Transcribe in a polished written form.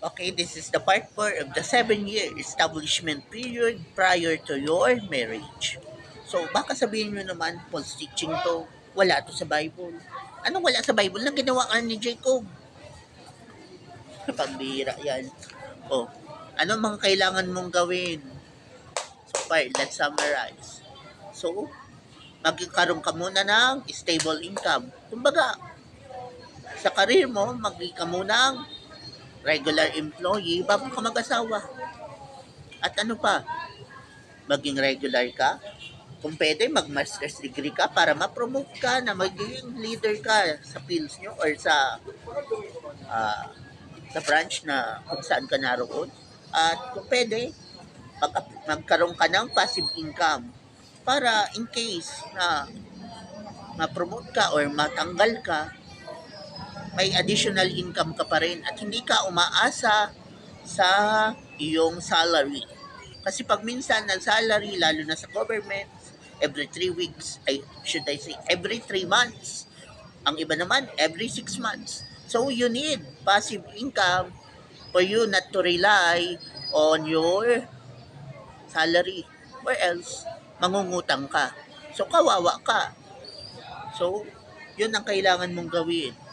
Okay, this is the part 4 of the 7-year establishment period prior to your marriage. So, baka sabihin nyo naman, false teaching to, wala to sa Bible. Anong wala sa Bible na ginawa ka ni Jacob? Pambira yan. Oh, ano mga kailangan mong gawin? So far, let's summarize. So, magkakaroon ka muna ng stable income. Kumbaga, sa career mo, maging ka muna ng regular employee bago ka mag-asawa. At ano pa, maging regular ka. Kung pwede, mag-master's degree ka para ma-promote ka na magiging leader ka sa fields nyo or ah, sa branch na kung saan ka naroon. At kung pwede, magkaroon ka ng passive income para in case na ma-promote ka or matanggal ka, may additional income ka pa rin at hindi ka umaasa sa iyong salary. Kasi pag minsan ng salary, lalo na sa government, every 3 weeks, ay should I say, every 3 months. Ang iba naman, every 6 months. So you need passive income for you not to rely on your salary or else mangungutang ka. So kawawa ka. So, yun ang kailangan mong gawin.